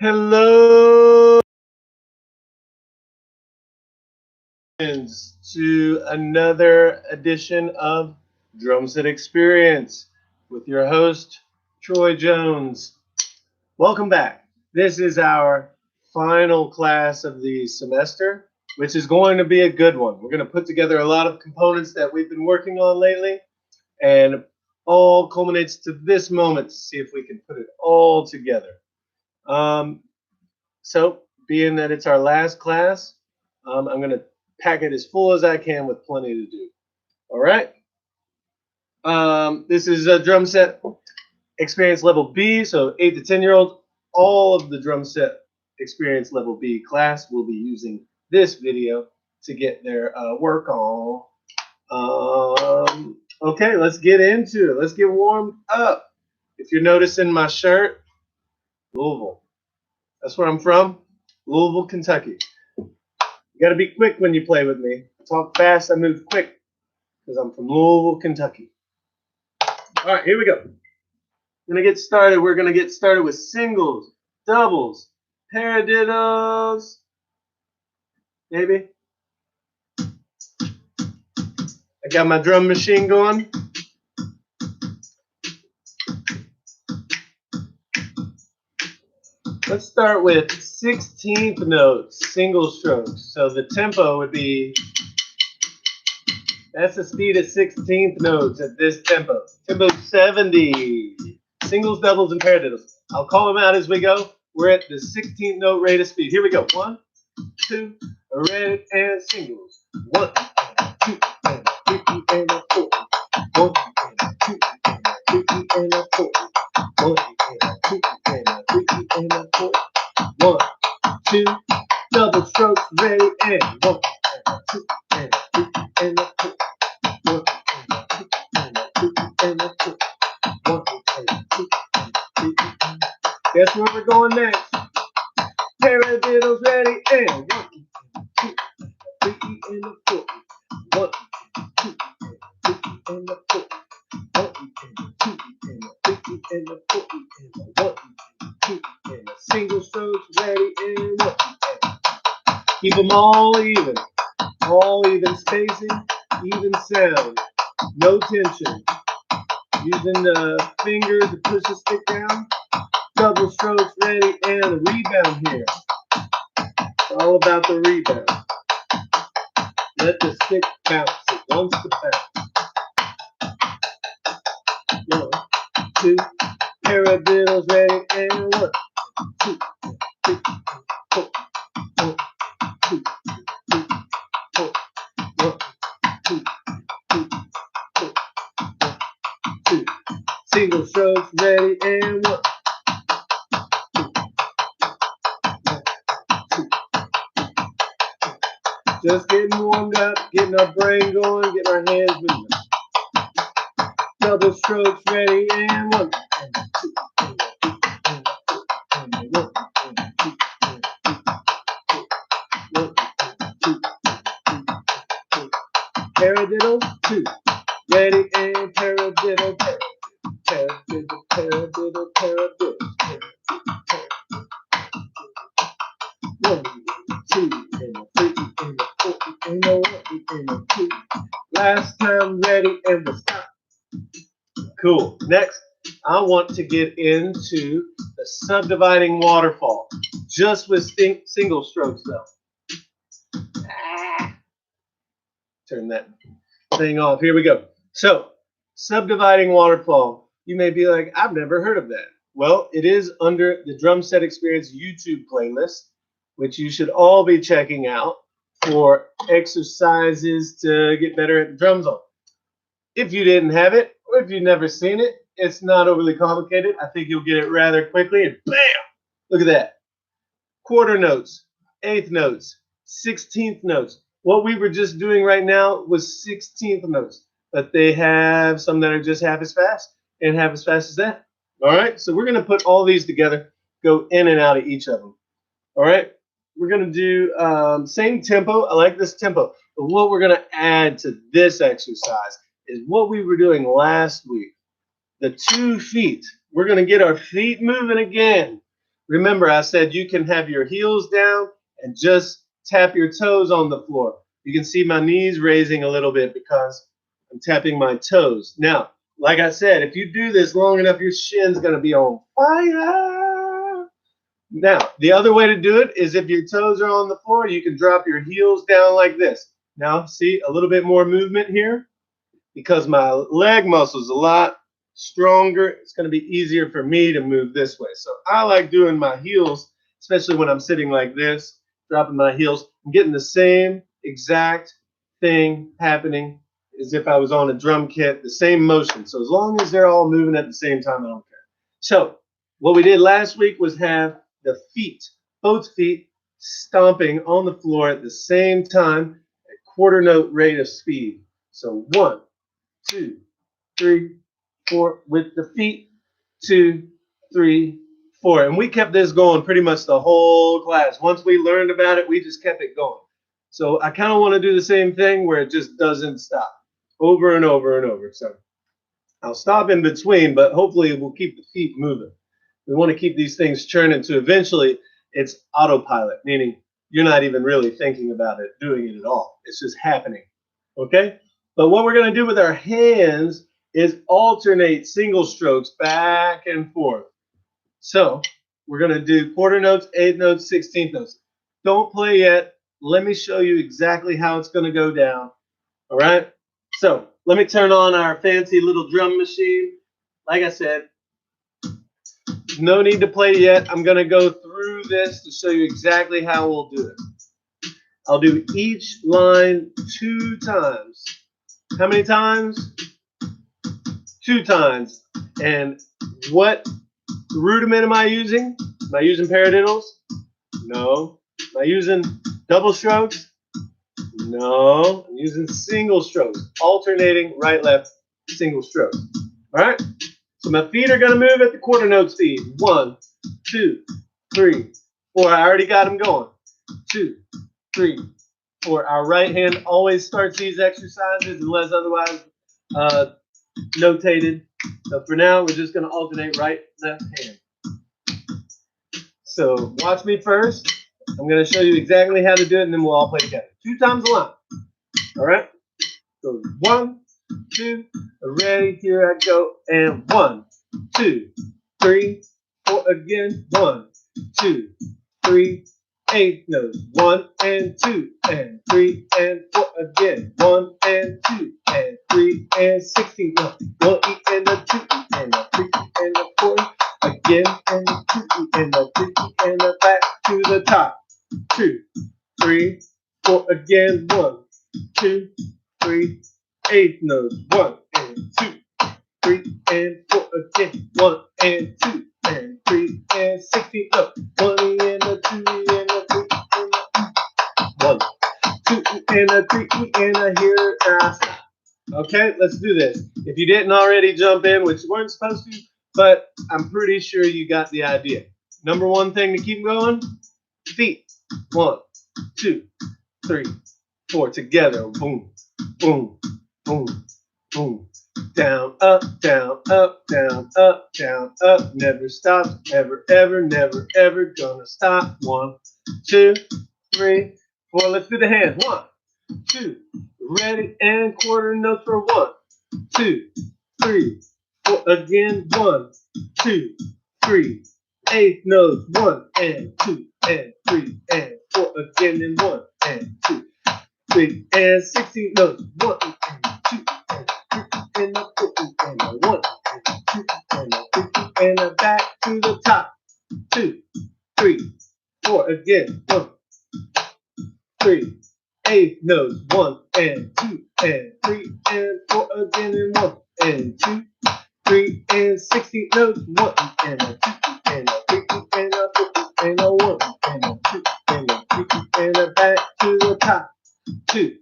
Hello to another edition of Drum Set Experience with your host, Troy Jones. Welcome back. This is our final class of the semester, which is going to be a good one. We're going to put together a lot of components that we've been working on lately, and all culminates to this moment to see if we can put it all together. So, being that it's our last class, I'm going to pack it as full as I can with plenty to do. All right. This is a drum set experience level B, so 8 to 10-year-olds. All of the drum set experience level B class will be using this video to get their work on. Okay, let's get into it. Let's get warmed up. If you're noticing my shirt, Louisville. That's where I'm from, Louisville, Kentucky. You got to be quick when you play with me. I talk fast, I move quick, because I'm from Louisville, Kentucky. All right, here we go. We're going to get started. We're going to get started with singles, doubles, paradiddles. Maybe. I got my drum machine going. Let's start with 16th notes, single strokes. So the tempo would be, that's the speed at 16th notes at this tempo. Tempo 70. Singles, doubles, and paradiddles. I'll call them out as we go. We're at the 16th note rate of speed. Here we go. 1, 2, ready, and singles. 1, 2, and 3, and 4. 1, 2, and 3, and 4. 1, 2, and 3, and 4. 1, 2, double strokes, ready, and 1, 2, and 3, and 4. 1, 2, and 3, and 4. 1, 2, and 3, and 4. Guess where we're going next? Paradiddles ready, and 1, 2, 3, and 4. 1, 2, and 3, and 4. 1, 2, and 3, and 4. 1, 2, and single strokes ready, and 1. Keep them all even spacing, even sound, no tension. Using the finger to push the stick down. Double strokes ready, and a rebound here. It's all about the rebound. Let the stick bounce. It wants to bounce. 1, 2, paradiddles ready, and 1, 2, 3, 4. 1, 2, 3, 4. 1, 2, 3, 4. 1, 2. Single strokes ready, and 1. Just getting warmed up, getting our brain going, getting our hands moving. Double strokes ready, and 1, 2, and 3, and 4, and 1, 2, and 3, 4. 1, 2, 3, 4. Paradiddle 2, ready, and paradiddle, paradiddle, paradiddle, paradiddle, paradiddle. 1, 2, and 3, and 4, and 1, and 2. Last time, ready, and we'll stop. Cool. Next, I want to get into the subdividing waterfall, just with single strokes though. Turn that thing off. Here we go. So, subdividing waterfall. You may be like, I've never heard of that. Well, it is under the Drum Set Experience YouTube playlist, which you should all be checking out for exercises to get better at the drums on. If you didn't have it, or if you've never seen it, it's not overly complicated. I think you'll get it rather quickly, and bam! Look at that. Quarter notes, eighth notes, 16th notes. What we were just doing right now was 16th notes, but they have some that are just half as fast and half as fast as that. All right, so we're going to put all these together, go in and out of each of them. All right, we're going to do same tempo. I like this tempo, but what we're going to add to this exercise is what we were doing last week. The 2 feet. We're going to get our feet moving again. Remember, I said you can have your heels down and just tap your toes on the floor. You can see my knees raising a little bit because I'm tapping my toes. Now, like I said, if you do this long enough, your shin's going to be on fire. Now, the other way to do it is if your toes are on the floor, you can drop your heels down like this. Now, see, a little bit more movement here because my leg muscle is a lot stronger. It's going to be easier for me to move this way. So I like doing my heels, especially when I'm sitting like this, dropping my heels. I'm getting the same exact thing happening as if I was on a drum kit, the same motion. So as long as they're all moving at the same time, I don't care. So what we did last week was have the feet, both feet, stomping on the floor at the same time at quarter note rate of speed. So 1, 2, 3, 4 with the feet, 2, 3, 4. And we kept this going pretty much the whole class. Once we learned about it, we just kept it going. So I kind of want to do the same thing where it just doesn't stop over and over and over. So I'll stop in between, but hopefully we'll keep the feet moving. We want to keep these things churning to eventually it's autopilot, meaning you're not even really thinking about it, doing it at all. It's just happening. Okay? But what we're going to do with our hands is alternate single strokes back and forth. So we're going to do quarter notes, eighth notes, 16th notes. Don't play yet. Let me show you exactly how it's going to go down. All right? So let me turn on our fancy little drum machine. Like I said, no need to play yet. I'm going to go through this to show you exactly how we'll do it. I'll do each line 2 times. How many times? 2 times. And what rudiment am I using? Am I using paradiddles? No. Am I using double strokes? No. I'm using single strokes. Alternating right, left, single strokes. All right? So my feet are going to move at the quarter note speed. 1, 2, 3, 4. I already got them going. 2, 3, 4. Our right hand always starts these exercises unless otherwise notated. So for now, we're just going to alternate right, left hand. So watch me first. I'm going to show you exactly how to do it, and then we'll all play together. 2 times a line. All right? So 1, 2, ready, here I go, and 1, 2, 3, 4 again, 1, 2, 3, 8 notes, 1 and 2 and 3 and 4 again, 1 and 2 and 3 and 16 notes, 1 E and a 2 E and a 3 E and a 4 E again, and a 2 E and a 3 E and a back to the top, 2, 3, 4 again, 1, 2, 3, 8 notes, 1 and 2, 3 and 4 again, 1 and 2 and 3 and 16 notes, 1 E and a 2 E and a 3 E and a 1, 2 E and a 3 E and a here I stop. Okay, let's do this. If you didn't already jump in, which you weren't supposed to, but I'm pretty sure you got the idea. Number 1 thing to keep going, feet. 1, 2, 3, 4 together. Boom, boom, boom, boom. Down, up, down, up, down, up, down, up. Never stops, ever, ever, never, ever gonna stop. 1, 2, 3, 4. Let's do the hands. 1, 2. Ready and quarter notes for 1, 2, 3, 4 again. 1, 2, 3. 8 notes. 1 and 2 and 3 and 4 again. And 1 and 2, 3 and 16 notes. 1 and 2 and 3 and a 4 and a 1 and 2 and a 3 and a back to the top. 2, 3, 4 again. 1, 3, 8 notes. 1 and 2 and 3 and 4 again. And 1 and 2, 3 and 16 notes. 1 and a 2 and a 3 and a 4 and a 1 and a 2 and a 3 and a back to the top. 2,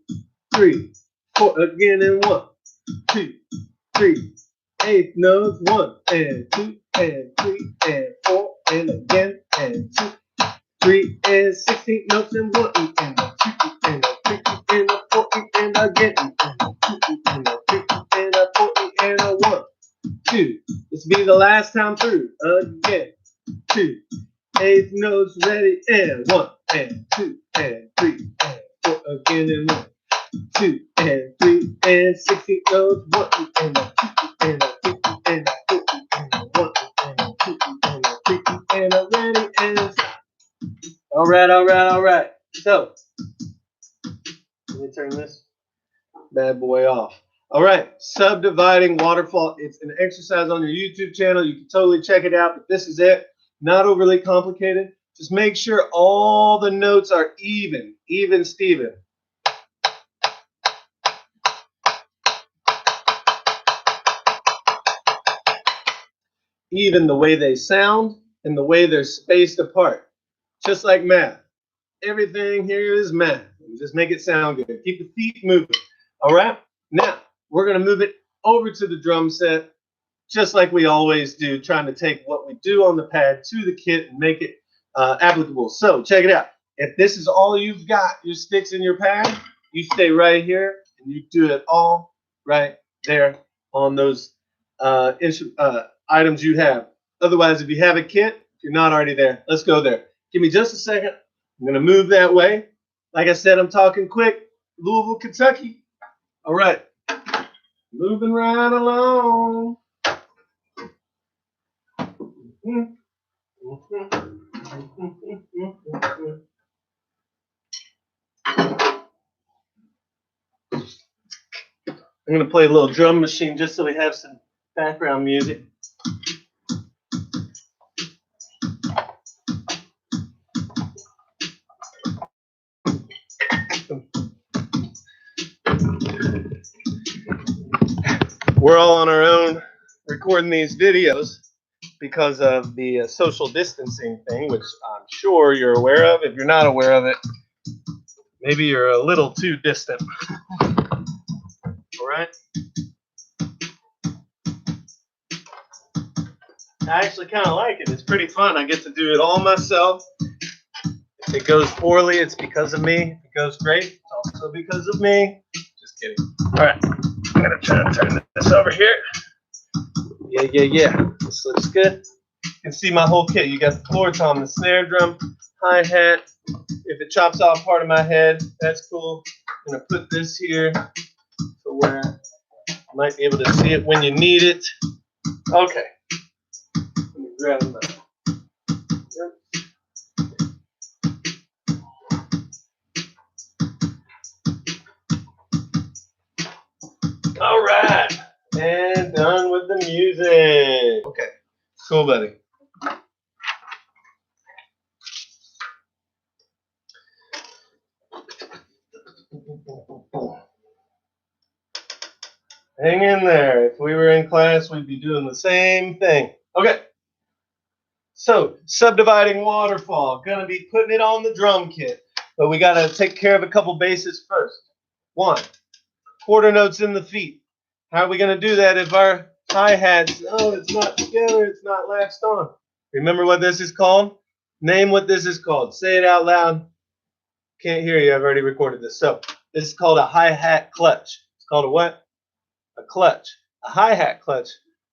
3, 4 again. And 1, 2, 3, 8 notes. 1 and 2 and 3 and 4 and again and 2, 3 and 16 notes. And 1 and a 2 and a 3 and a 4 and again and a 2 and a 3 and a 4 and a 1, 2. This will be the last time through. Again. 2, eighth notes ready, and 1 and 2 and 3 and 4 again, and 1, 2 and 3 and 16 notes, 1 and a 2 and a 3 and a 4 and a 1 and a 2 and a 3 and a ready and stop. All right, all right, all right. So let me turn this bad boy off. All right, Subdividing Waterfall. It's an exercise on your YouTube channel. You can totally check it out, but this is it. Not overly complicated. Just make sure all the notes are even Steven. Even the way they sound and the way they're spaced apart. Just like math. Everything here is math. Just make it sound good. Keep the feet moving. All right? Now, we're going to move it over to the drum set, just like we always do, trying to take what we do on the pad to the kit and make it applicable. So, check it out. If this is all you've got, your sticks in your pad, you stay right here and you do it all right there on those items you have. Otherwise, if you have a kit, if you're not already there, let's go there. Give me just a second. I'm going to move that way. Like I said, I'm talking quick. Louisville, Kentucky. All right. Moving right along. I'm going to play a little drum machine just so we have some background music. We're all on our own recording these videos because of the social distancing thing, which I'm sure you're aware of. If you're not aware of it, maybe you're a little too distant. All right? I actually kind of like it. It's pretty fun. I get to do it all myself. If it goes poorly, it's because of me. If it goes great, it's also because of me. Just kidding. All right. I'm going to try to turn this over here. Yeah. This looks good. You can see my whole kit. You got the floor tom, the snare drum, hi-hat. If it chops off part of my head, that's cool. I'm going to put this here for where you might be able to see it when you need it. Okay. Let me grab my... All right, and done with the music. Okay, cool, buddy. Hang in there. If we were in class, we'd be doing the same thing. Okay, so Subdividing Waterfall. Gonna be putting it on the drum kit, but we gotta take care of a couple bases first. 1, quarter notes in the feet. How are we going to do that if our hi-hats, it's not together, it's not latched on? Remember what this is called? Name what this is called. Say it out loud. Can't hear you. I've already recorded this. So this is called a hi-hat clutch. It's called a what? A clutch. A hi-hat clutch,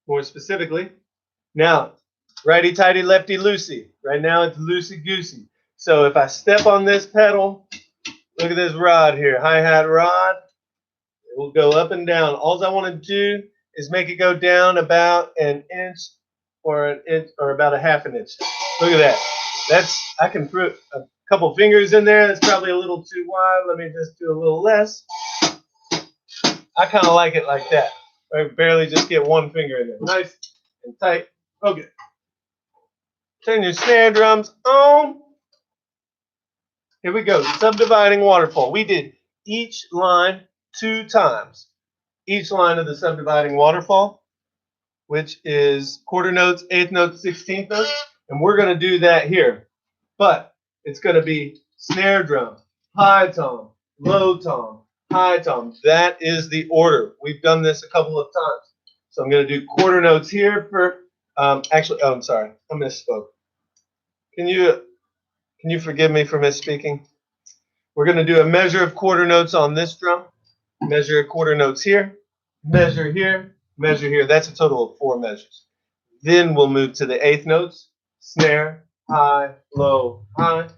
more specifically. Now, righty-tighty, lefty-loosey. Right now it's loosey-goosey. So if I step on this pedal, look at this rod here, hi-hat rod. It will go up and down. All I want to do is make it go down about an inch or about a half an inch. Look at that. I can put a couple fingers in there. That's probably a little too wide. Let me just do a little less. I kind of like it like that. I barely just get one finger in there. Nice and tight. Okay. Turn your snare drums on. Here we go. Subdividing Waterfall. We did each line 2 times. Each line of the Subdividing Waterfall, which is quarter notes, eighth notes, 16th notes, and we're going to do that here. But it's going to be snare drum, high tom, low tom, high tom. That is the order. We've done this a couple of times. So I'm going to do quarter notes here for, I'm sorry, I misspoke. Can you forgive me for misspeaking? We're going to do a measure of quarter notes on this drum, measure of quarter notes here, measure here, measure here. That's a total of 4 measures. Then we'll move to the eighth notes, snare, high, low, high.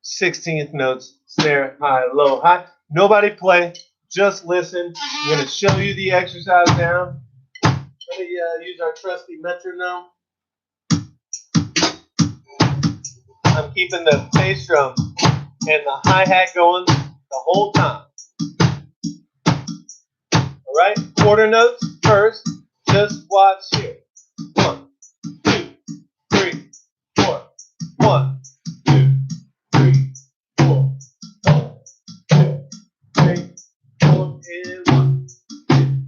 16th notes, snare, high, low, high. Nobody play, just listen. I'm going to show you the exercise now. Let me use our trusty metronome. I'm keeping the bass drum and the hi-hat going the whole time. All right, quarter notes first. Just watch here. 1, 2, 3, 4. 1, 2, 3, 4. 1, 2, 3, 4, and 1, 2.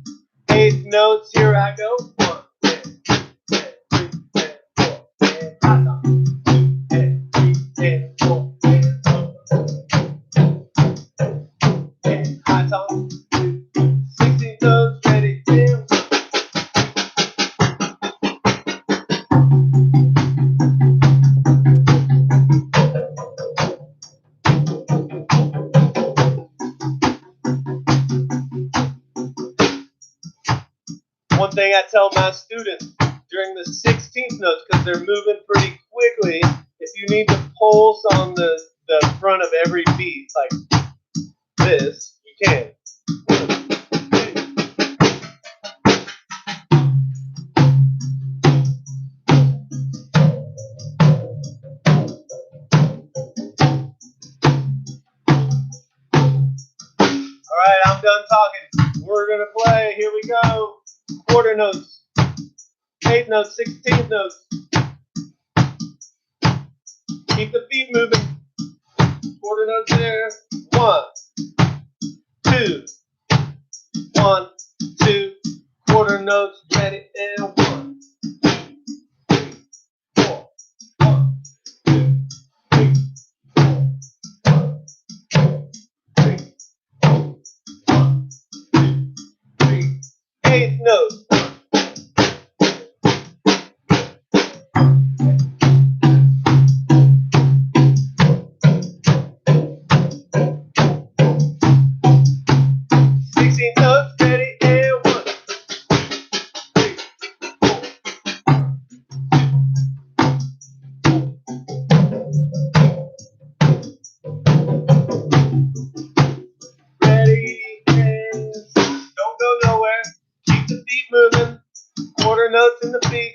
8 notes. Here I go. 1, and 2, and 3, and 4, and high top. 2, and 3, and 4, and high top. 16 toes, ready, and one thing I tell my students during the 16th notes, because they're moving pretty quickly, if you need to pulse on the front of every beat like this, you can. All right, I'm done talking. We're going to play. Here we go. Quarter notes, 8th notes, 16th notes. Keep the feet moving. Quarter notes there. 1, 2. 1, 2. Quarter notes ready, and 1, 2, 3, 4. 1, 2, 3, 4. 1, 2, 3, 4. 1, 2, 3. 8th note. Quarter notes in the beat.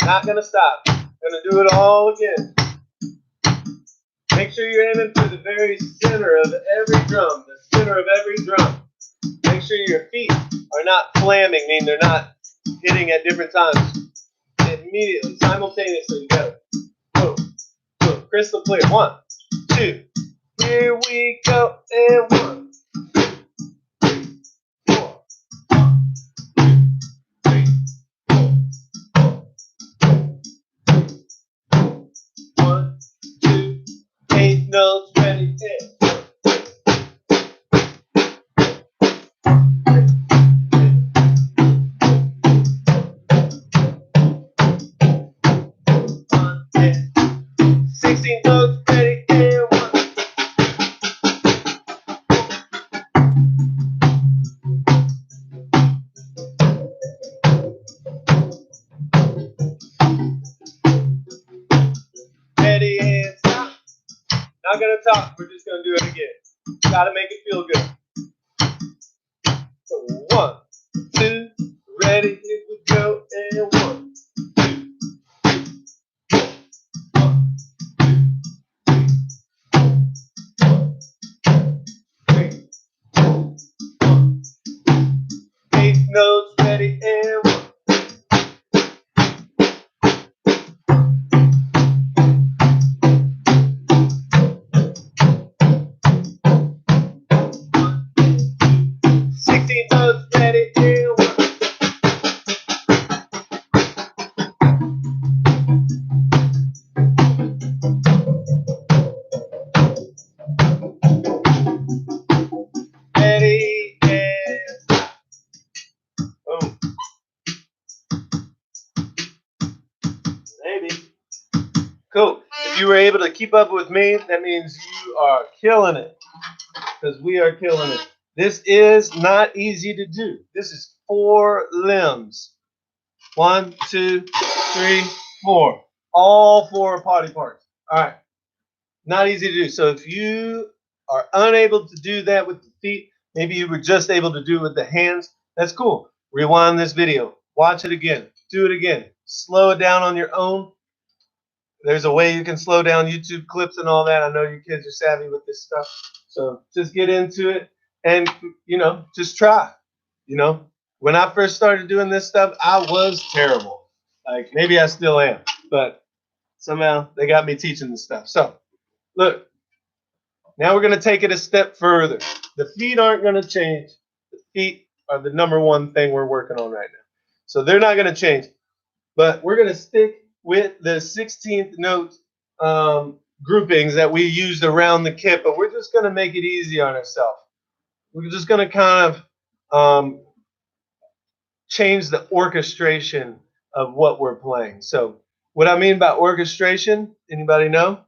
Not gonna stop. Gonna do it all again. Make sure you're aiming for the very center of every drum. The center of every drum. Make sure your feet are not flamming, meaning they're not hitting at different times. Immediately, simultaneously together. Boom, boom, crystal clear. 1, 2. Here we go. And 1, 2, 3, 4. 1, 2, 8 notes ready, 10. Ready and stop. Not gonna talk, we're just gonna do it again. Gotta make it feel good. So 1, 2, ready, here we go, and 1, 2, 3, 1, 8 notes ready, and 1. Ready and stop. Boom. Maybe. Cool. If you were able to keep up with me, that means you are killing it. Because we are killing it. This is not easy to do. This is 4 limbs. 1, 2, 3, 4. All 4 body parts. All right. Not easy to do. So if you are unable to do that with the feet, maybe you were just able to do it with the hands, that's cool. Rewind this video. Watch it again. Do it again. Slow it down on your own. There's a way you can slow down YouTube clips and all that. I know you kids are savvy with this stuff. So just get into it and, just try. When I first started doing this stuff, I was terrible. Like, maybe I still am, but somehow they got me teaching this stuff. So look, now we're going to take it a step further. The feet aren't going to change. The feet are the number one thing we're working on right now. So they're not going to change. But we're going to stick with the 16th note groupings that we used around the kit, but we're just going to make it easy on ourselves. We're just going to kind of change the orchestration of what we're playing. So what I mean by orchestration, anybody know?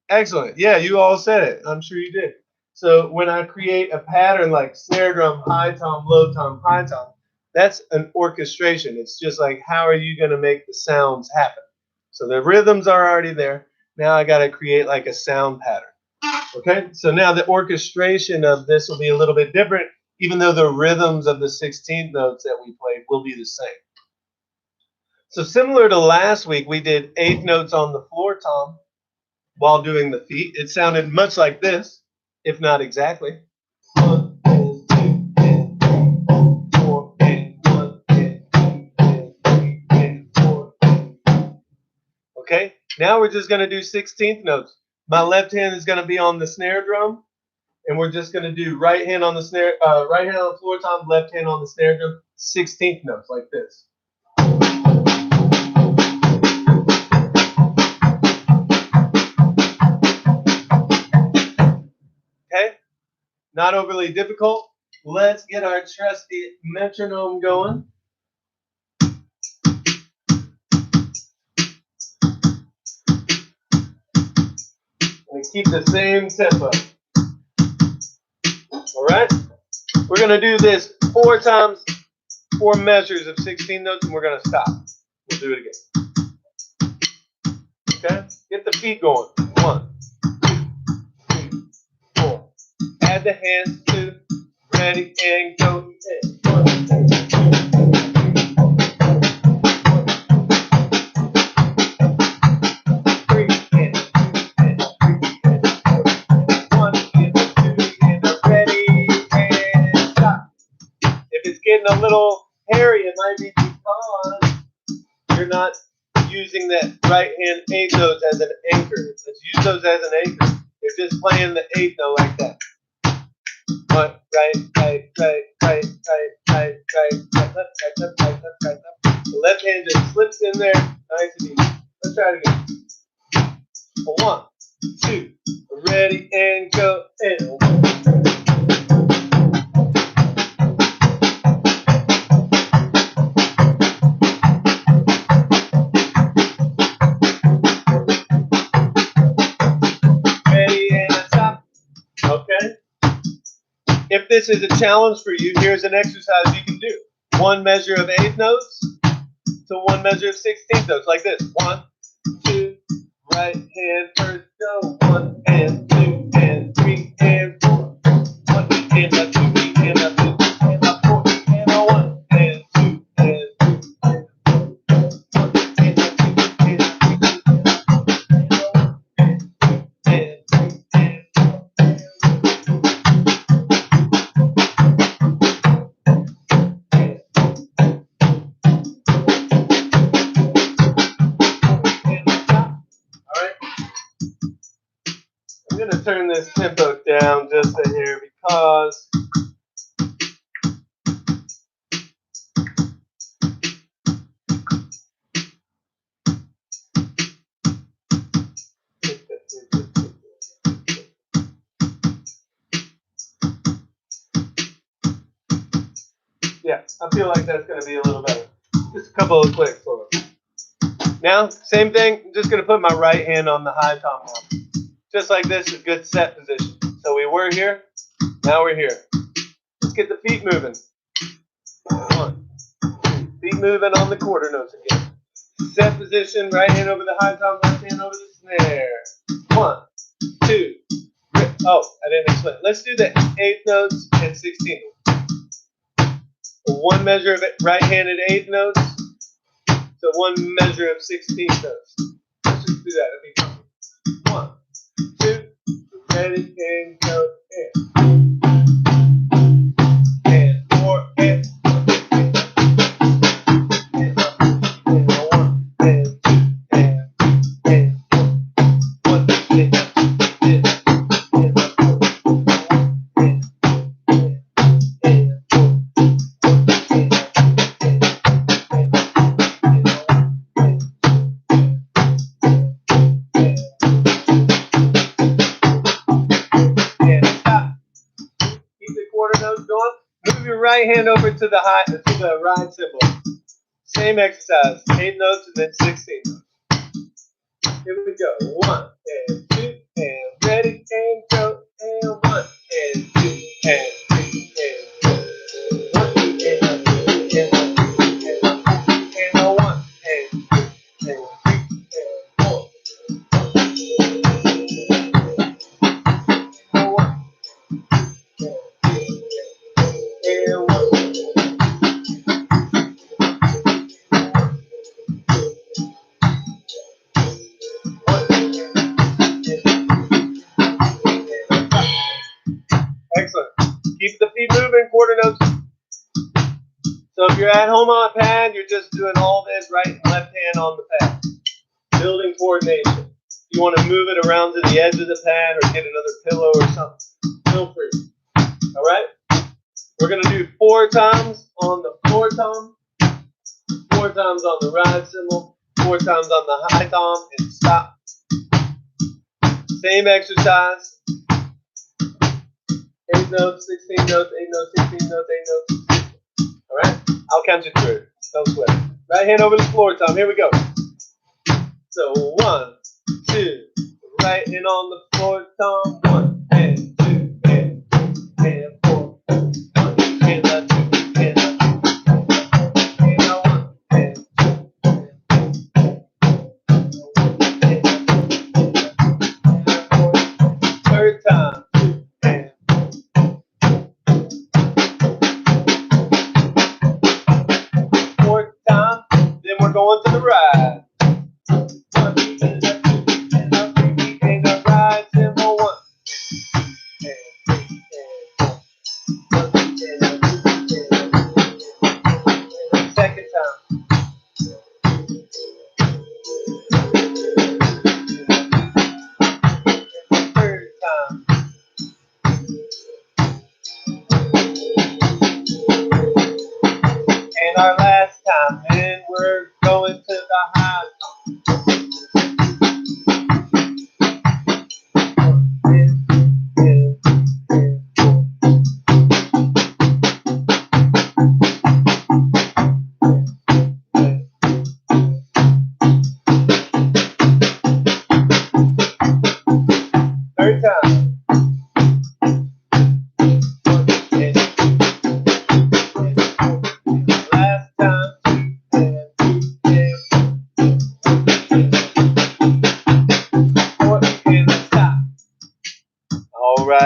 Excellent. Yeah, you all said it. I'm sure you did. So when I create a pattern like snare drum, high tom, low tom, high tom, that's an orchestration. It's just like, how are you going to make the sounds happen? So the rhythms are already there. Now I got to create like a sound pattern. Okay, so now the orchestration of this will be a little bit different, even though the rhythms of the 16th notes that we played will be the same. So similar to last week, we did 8th notes on the floor tom while doing the feet. It sounded much like this, if not exactly. 1 and 2 and 3, 4 and 1 and 2 and 3 and 4. Okay, now we're just going to do 16th notes. My left hand is going to be on the snare drum, and we're just going to do right hand on the snare, right hand on the floor tom, left hand on the snare drum, 16th notes like this. Okay, not overly difficult. Let's get our trusty metronome going. And keep the same tempo. All right, we're going to do this 4 times, 4 measures of 16 notes, and we're going to stop. We'll do it again. Okay, get the feet going. 1, 2, 3, 4. Add the hands to. Ready and go. 1, 2, 3, 3 and 2 and 3 and 4. 1 and 2 and ready and stop. If it's getting a little hairy, it might be because you're not using that right hand 8th note as an anchor. Let's use those as an anchor. You're just playing the 8th note like that. 1, right, right, right, right, right, right, right, left, right, left, right, left, right, left. The left hand just slips in there, nice and easy. Let's try it again. 1, 2, ready and go. And 1. Ready and stop. Okay. If this is a challenge for you, here's an exercise you can do. 1 measure of 8th notes to 1 measure of 16th notes, like this. 1, 2, right hand first, go. 1 and 2 and 3 and 4. 1 and a 2 and a 2 and a 4 and a 1 and 2 and 3 and 4. 1 and a 2 and a 3 and a 1 and 2 and 3 and 4. I'm going to turn this tempo down just a hair because yeah, I feel like that's going to be a little better. Just a couple of clicks for it. Now, same thing, I'm just going to put my right hand on the high tom now. Just like this, a good set position. So we were here, now we're here. Let's get the feet moving. 1, 2, feet moving on the quarter notes again. Set position, right hand over the high tom, left hand over the snare. 1, 2, 3. Oh, I didn't explain. Let's do the 8th notes and 16th notes. One measure of right-handed 8th notes to one measure of 16th notes. Let's just do that. It'll be fun. 1, 2, ready, and go, and 4, and move your right hand over to the ride cymbal. Same exercise, 8 notes and then 16 notes. Here we go. 1 and 2 and ready and go. And 1 and 2 and 3 and 4. 1 and 2 and 3 and 1 and 2 and 3 and 4. 1 and 1. Excellent. Keep the feet moving, quarter notes. So if you're at home on a pad, you're just doing all this right and left hand on the pad. Building coordination. If you want to move it around to the edge of the pad or get another pillow or something, feel free. All right? We're going to do 4 times on the floor tom, 4 times on the ride cymbal, 4 times on the high tom, and stop. Same exercise. 8 notes, 16 notes, 8 notes, 16 notes, 8 notes. All right? I'll count you through. Don't sweat. Right hand over the floor tom. Here we go. So 1, 2, right hand on the floor tom. 1 and 2 and 3 and 4. 1 and 2 and 3 and 1 and 2 and 4. Third time. Going to the ride. 1, 2, 3, and the ride cymbal. 1 and 3 and 4. 1, 2, and second time. Third time. And our last time. And we're going to the high tom. Third time.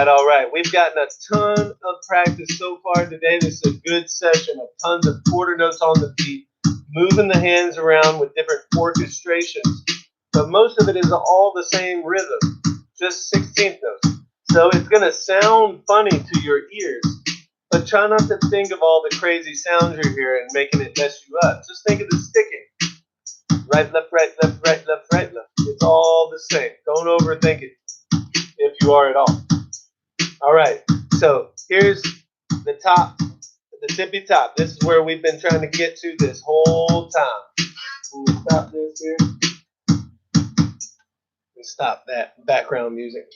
All right. We've gotten a ton of practice so far today. This is a good session of tons of quarter notes on the beat, moving the hands around with different orchestrations. But most of it is all the same rhythm, just 16th notes. So it's going to sound funny to your ears, but try not to think of all the crazy sounds you're hearing and making it mess you up. Just think of the sticking. Right, left, right, left, right, left, right, left. It's all the same. Don't overthink it if you are at all. All right, so here's the top, the tippy top. This is where we've been trying to get to this whole time. Let me stop this here. And stop that background music.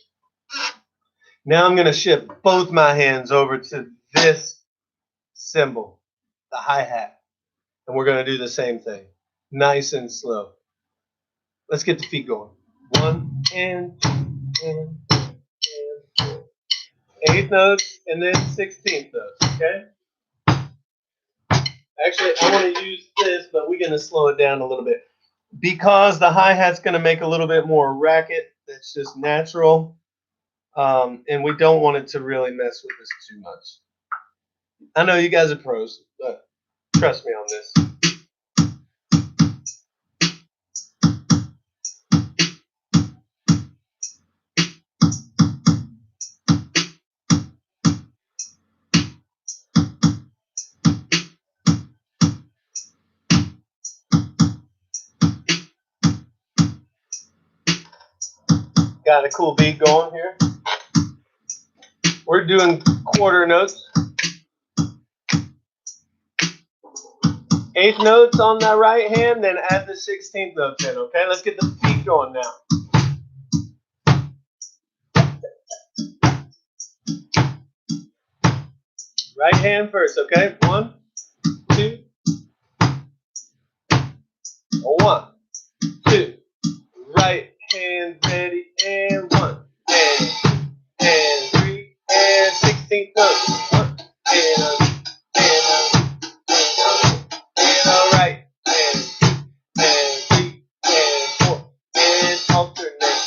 Now I'm going to shift both my hands over to this cymbal, the hi-hat. And we're going to do the same thing, nice and slow. Let's get the feet going. 1 and 2 and 3 and 4. 8th notes and then 16th notes, okay? Actually, I want to use this, but we're going to slow it down a little bit. because the hi-hat's going to make a little bit more racket. That's just natural. And we don't want it to really mess with this too much. I know you guys are pros, but trust me on this. Got a cool beat going here. We're doing quarter notes. Eighth notes on the right hand, then add the 16th notes in, okay? Let's get the beat going now. Right hand first, okay? 1, 2. 1, 2. Right hand ready, and 1, and 2, and 3, and 16th notes. 1, and all right, and 2, and 3, and 4, and alternate.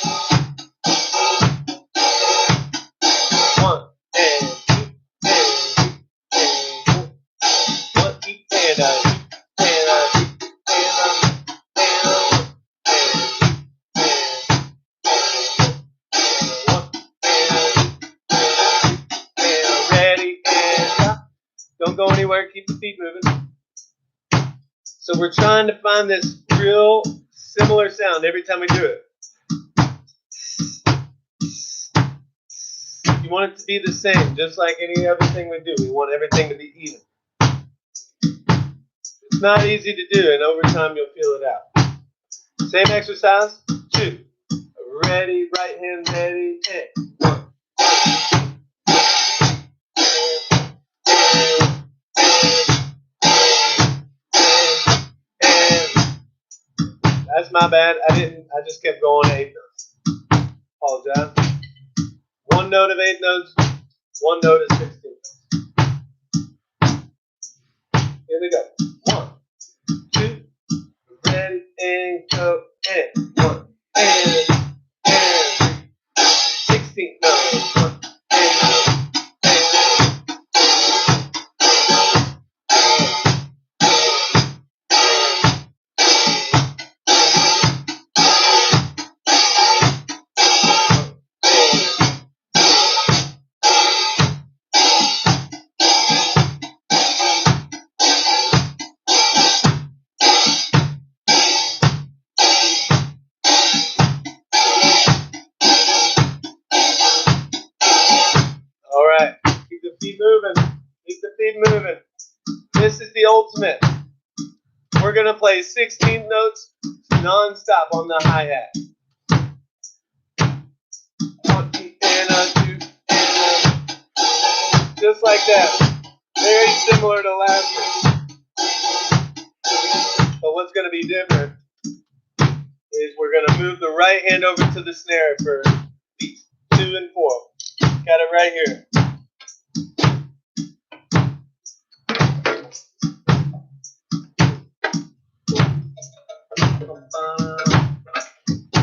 1, and 2, and 3, and 4. 1, each hand out. Don't go anywhere, keep the feet moving. So we're trying to find this real similar sound every time we do it. You want it to be the same, just like any other thing we do. We want everything to be even. It's not easy to do, and over time you'll feel it out. Same exercise. 2. Ready, right hand ready, and 1. That's my bad. I just kept going 8 notes. Apologize. 1 note of 8 notes, 1 note of 16 notes. Here we go. 1, 2, ready, and go, and 1, and 16 notes. 1, all right, keep the feet moving. Keep the feet moving. This is the ultimate. We're going to play 16 notes non-stop on the hi-hat. 1, 2, and a 2, and a, just like that. Very similar to last week. But what's going to be different is we're going to move the right hand over to the snare for beats 2 and 4. Got it right here.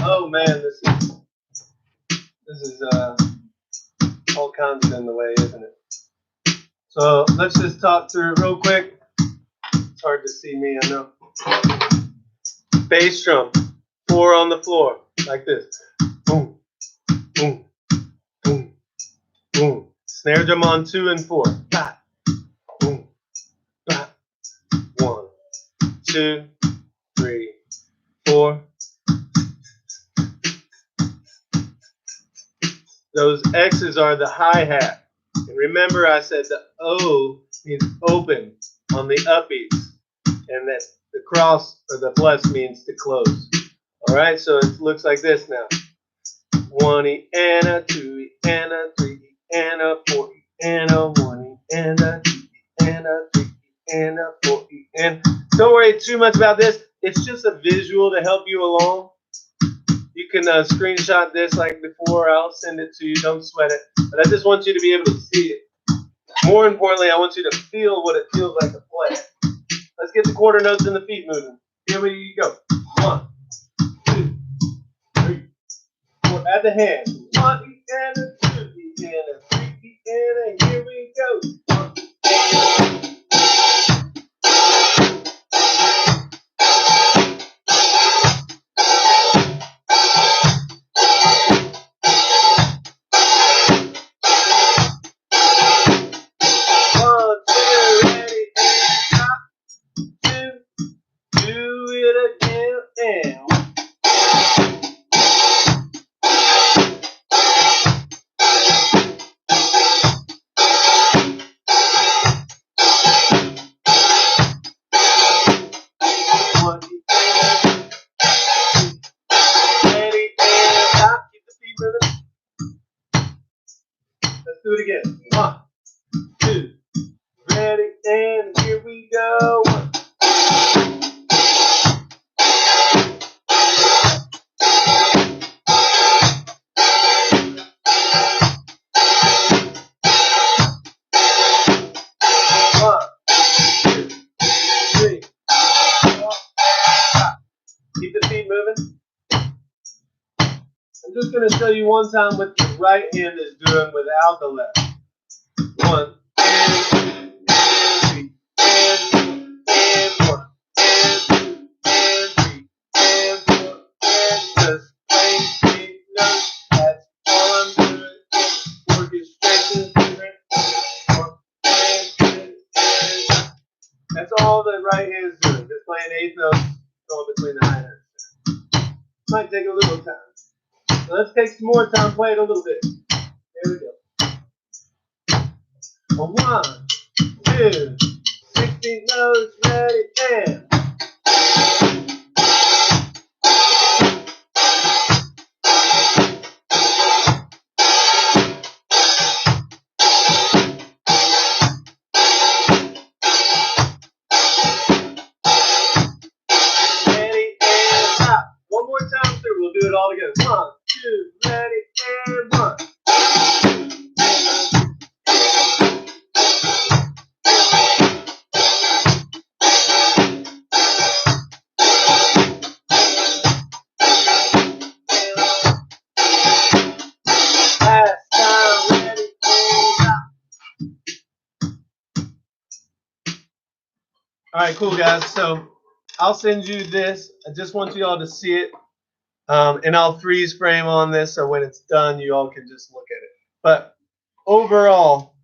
Oh man, this is all kinds of in the way, isn't it? So let's just talk through it real quick. It's hard to see me, I know. Bass drum, 4 on the floor, like this. Boom, boom, boom, boom. Snare drum on 2 and 4. Bah, boom, bah. 1, 2, 3, 4. Those X's are the hi-hat. And remember I said the O means open on the upbeats. And that the cross or the plus means to close. Alright, so it looks like this now. 1 E and a 2 E and a 3 E and a 4 E and a 1 E and a 2 E and a 3 E and a 4 E. And don't worry too much about this. It's just a visual to help you along. You can screenshot this like before. I'll send it to you. Don't sweat it. But I just want you to be able to see it. More importantly, I want you to feel what it feels like to play. Let's get the quarter notes and the feet moving. Here we go. 1, Add the hands. 1 beat and a 2 beat and a 3 beat and a, here we go. 1 beat and a 1, 2, ready, and stop. 2, do it again, and 1 beat and a 2, ready, and stop. Keep the feet moving. Let's do it again. 1, 2, ready, and here we go. 1. Keep the feet moving. I'm just going to show you one time what the right hand is doing without the left. 1, and 2, and 3, and 4, and 1, and 2, and 3, and 4, and just play big notes. That's all I'm doing. Orchestration's different. 1, and 2, and that's all the right hand is doing. Just playing eighth notes going between the high notes. Might take a little time. So let's take some more time, play it a little bit. Here we go. 1, 2, 16 notes, ready, and. Ready, and stop. One more time through, we'll do it all together. 1, 2, ready, and 1. Last time, ready, and stop. All right, cool, guys. So I'll send you this. I just want you all to see it. And I'll freeze frame on this so when it's done, you all can just look at it. But overall,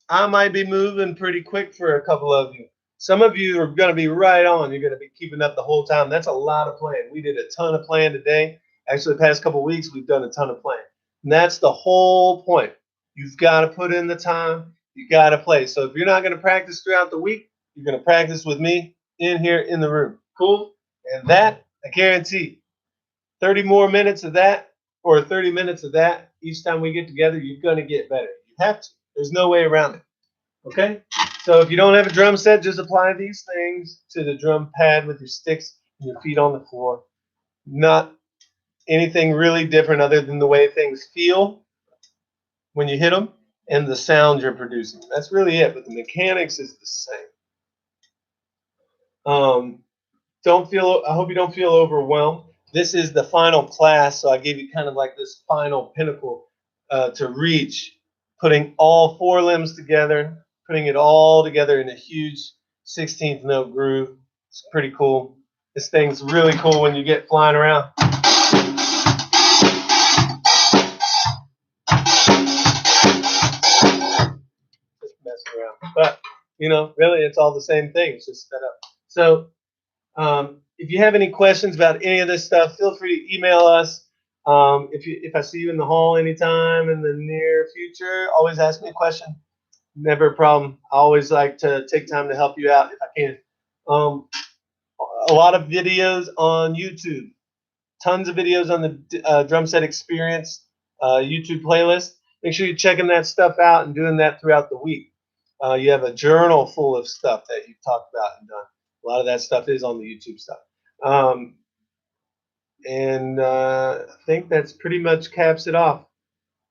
I might be moving pretty quick for a couple of you. Some of you are going to be right on. You're going to be keeping up the whole time. That's a lot of playing. We did a ton of playing today. Actually, the past couple of weeks, we've done a ton of playing. And that's the whole point. You've got to put in the time. You got to play. So if you're not going to practice throughout the week, you're going to practice with me in here in the room. Cool? And that, I guarantee, 30 more minutes of that or 30 minutes of that each time we get together, you're going to get better. You have to. There's no way around it. Okay? So if you don't have a drum set, just apply these things to the drum pad with your sticks and your feet on the floor. Not anything really different other than the way things feel when you hit them and the sound you're producing. That's really it, but the mechanics is the same. I hope you don't feel overwhelmed. This is the final class, so I gave you kind of like this final pinnacle to reach, putting all 4 limbs together, putting it all together in a huge 16th note groove. It's pretty cool. This thing's really cool when you get flying around. Just messing around. But, you know, really it's all the same thing. It's just set up. So if you have any questions about any of this stuff, feel free to email us. If I see you in the hall anytime in the near future, always ask me a question. Never a problem. I always like to take time to help you out if I can. A lot of videos on YouTube. Tons of videos on the Drum Set Experience YouTube playlist. Make sure you're checking that stuff out and doing that throughout the week. You have a journal full of stuff that you've talked about and done. A lot of that stuff is on the YouTube stuff. I think that's pretty much caps it off.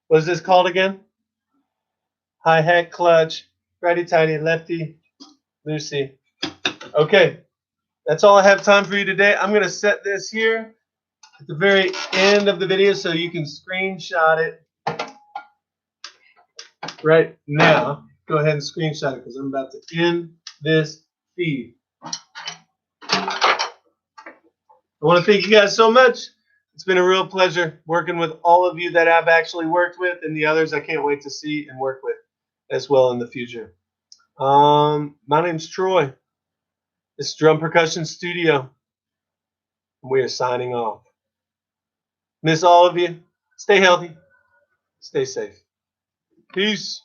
What is this called again? Hi-hat, clutch, righty-tighty, lefty, loosey. Okay, that's all I have time for you today. I'm going to set this here. at the very end of the video so you can screenshot it right now. Go ahead and screenshot it because I'm about to end this feed. I want to thank you guys so much. It's been a real pleasure working with all of you that I've actually worked with and the others I can't wait to see and work with as well in the future. My name's Troy. It's Drum Percussion Studio. We are signing off. Miss all of you. Stay healthy. Stay safe. Peace.